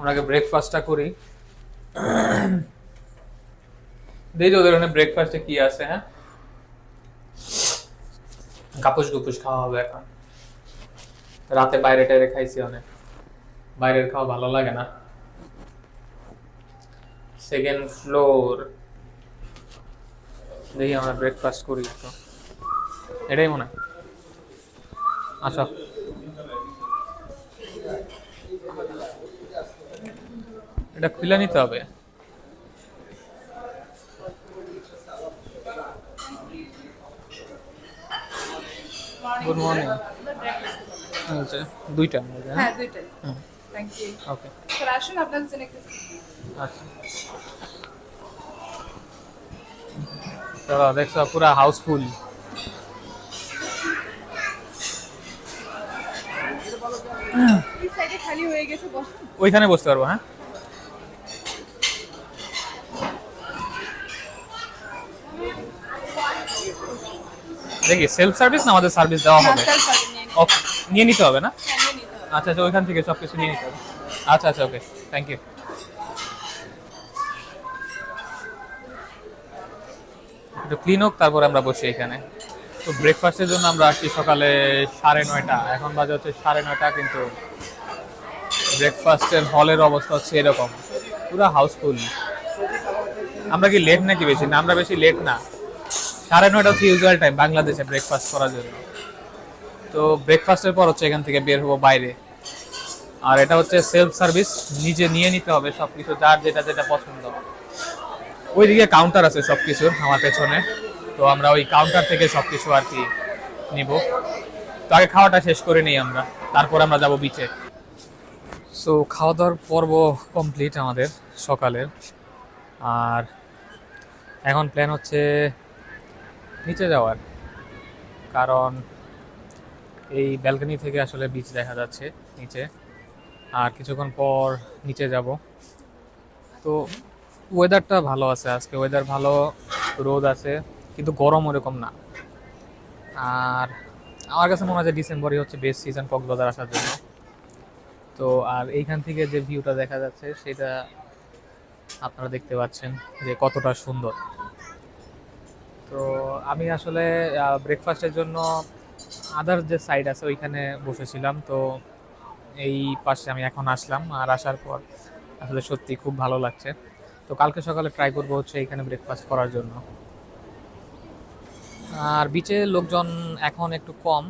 আমরা আগে ব্রেকফাস্টটা করি। দেখি ওদের ওখানে ব্রেকফাস্টে কি আছে। হ্যাঁ, কাপুস গুপুস খাওয়া হবে এখন। রাতে বাইরে টাইরে খাইছি অনেক, বাইরের খাওয়া ভালো লাগে না। সেকেন্ড ফ্লোর, দেখি আমরা ব্রেকফাস্ট করি তো, এটাই মনে হয়। আচ্ছা, এটা খুলে নিতে হবে। Good morning. আচ্ছা, দুইটা হ্যাঁ দুইটাই। Thank you. ওকে, স্যার আসুন আপনাদের জন্য একটা আচ্ছা। চলো, দেখছো পুরা হাউসফুল। এই সাইডে খালি হয়ে গেছে, বসুন। ওইখানে বসতে পারবো। হ্যাঁ, দেখি সেলফ সার্ভিস না আমাদের সার্ভিস দেওয়া হবে? স্যার সাথে নিয়ে নিন। ওকে, নিয়ে নিতে হবে না? হ্যাঁ, নিয়ে নিতে হবে। আচ্ছা আচ্ছা, ওইখান থেকে সবকিছু নিয়ে নিতে হবে। আচ্ছা আচ্ছা, ওকে, থ্যাংক ইউ। একটু ক্লিন হোক, তারপর আমরা বসি এখানে। তো ব্রেকফাস্টের জন্য আমরা আসছি সকালে 9:30, এখন বাজে হচ্ছে 9:30, কিন্তু ব্রেকফাস্টের হলের অবস্থা হচ্ছে এরকম, পুরো হাউসফুল। আমরা কি লেট নাকি বেশি? না, আমরা বেশি লেট না। 9:30 হচ্ছে ইউজুয়াল টাইম বাংলাদেশে ব্রেকফাস্ট করার জন্য। তো ব্রেকফাস্টের পর হচ্ছে এখান থেকে বের হবো বাইরে। আর এটা হচ্ছে সেলফ সার্ভিস, নিজে নিয়ে নিতে হবে সবকিছু, যার যেটা যেটা পছন্দ। ওইদিকে কাউন্টার আছে সবকিছুর আমার পেছনে, তো আমরা ওই কাউন্টার থেকে সবকিছু আর কি নিব। তো আগে খাওয়াটা শেষ করে নিই আমরা, তারপর আমরা যাব বিচে। সো খাওয়া দাওয়ার পর্ব কমপ্লিট আমাদের সকালের। আর এখন প্ল্যান হচ্ছে নিচে যাওয়ার, কারণ এই ব্যালকনি থেকে আসলে বিচ দেখা যাচ্ছে নিচে। আর কিছুক্ষণ পর নিচে যাব। তো ওয়েদারটা ভালো আছে আজকে, ওয়েদার ভালো, রোদ আছে, কিন্তু গরম ওরকম না। আর আমার কাছে মনে হয় যে ডিসেম্বরই হচ্ছে বেস্ট সিজন কক্সবাজার আসার জন্য। তো আর এইখান থেকে যে ভিউটা দেখা যাচ্ছে সেটা আপনারা দেখতে পাচ্ছেন যে কতটা সুন্দর। তো আমি আসলে ব্রেকফাস্টের জন্য আদার যে সাইড আছে ওইখানে বসেছিলাম। তো এই পাশে আমি এখন আসলাম, আর আসার পর আসলে সত্যি খুব ভালো লাগছে। তো কালকে সকালে ট্রাই করবো হচ্ছে এখানে ব্রেকফাস্ট করার জন্য। আর বিচে লোকজন এখন একটু কম,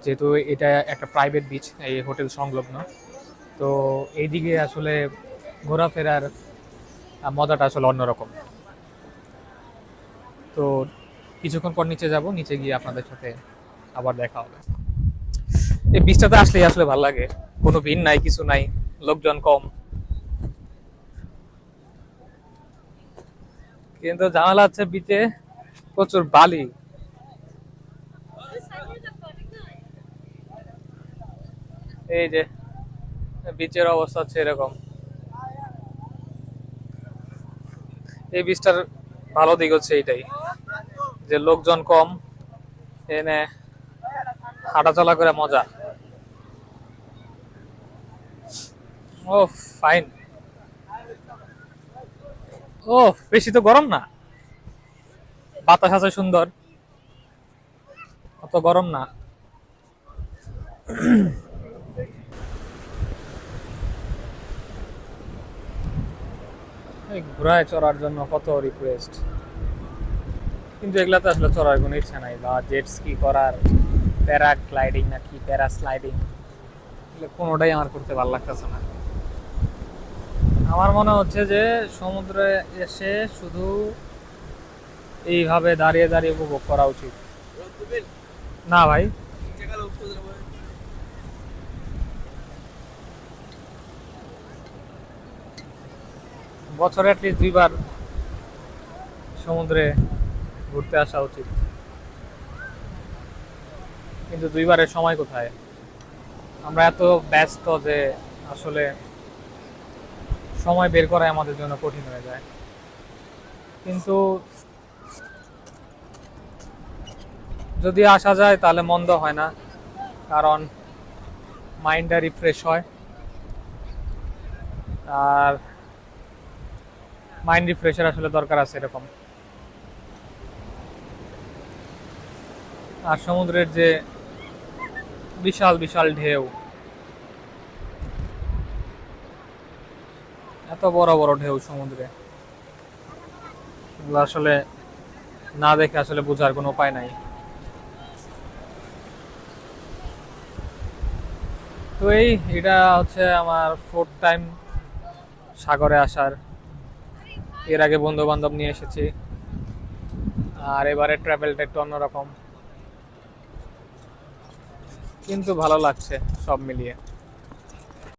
যেহেতু এটা একটা প্রাইভেট বিচ, এই হোটেল সংলগ্ন। তো এইদিকে আসলে ঘোরাফেরার মজাটা আসলে অন্যরকম। তো কিছুক্ষণ পর নিচে যাব, নিচে গিয়ে আপনাদের সাথে আবার দেখা হবে। এই বিচটাতে আসলেই আসলে ভালো লাগে, কোনো ভিড় নাই, কিছু নাই, লোকজন কম। কিন্তু ঝামেলা হচ্ছে বিচে প্রচুর বালি। এই যে বিচের অবস্থা হচ্ছে এরকম। এই বিচটার ভালো দিক হচ্ছে এইটাই যে লোকজন কম, এনে হাঁটাচলা করে মজা। ও ফাইন। ও বেশি তো গরম না, বাতাস আছে সুন্দর, অত গরম না। এই ঘোড়ায় চড়ার জন্য কত রিকোয়েস্ট, কিন্তু এগুলাতে আসলে চড়ার কোনো ইচ্ছা নাই, বা জেট স্কি করার, প্যারাগ্লাইডিং নাকি প্যারাস্লাইডিং, কোনোটাই আমার করতে ভালো লাগতেছে না। আমার মনে হচ্ছে যে সমুদ্রে এসে শুধু এইভাবে দাঁড়িয়ে দাঁড়িয়ে উপভোগ করা উচিত। না ভাই, বছরে অ্যাটলিস্ট 2বার সমুদ্রে ঘুরতে আসা উচিত, কিন্তু 2বারের সময় কোথায়? আমরা এত ব্যস্ত যে আসলে সময় বের করা আমাদের জন্য কঠিন হয়ে যায়। কিন্তু যদি আসা যায় তাহলে মন্দ হয় না, কারণ মাইন্ডটা রিফ্রেশ হয়। আর মাইন্ড রিফ্রেশার আসলে দরকার আছে এরকম। আর সমুদ্রের যে বিশাল বিশাল ঢেউ, এত বড় বড় ঢেউ সমুদ্রে, এগুলো আসলে না দেখে আসলে বোঝার কোনো উপায় নাই। তো এটা হচ্ছে আমার 4th টাইম সাগরে আসার। এর আগে বন্ধু বান্ধব নিয়ে এসেছি, আর এবারে ট্রাভেলটা একটু অন্যরকম, কিন্তু ভালো লাগছে সব মিলিয়ে।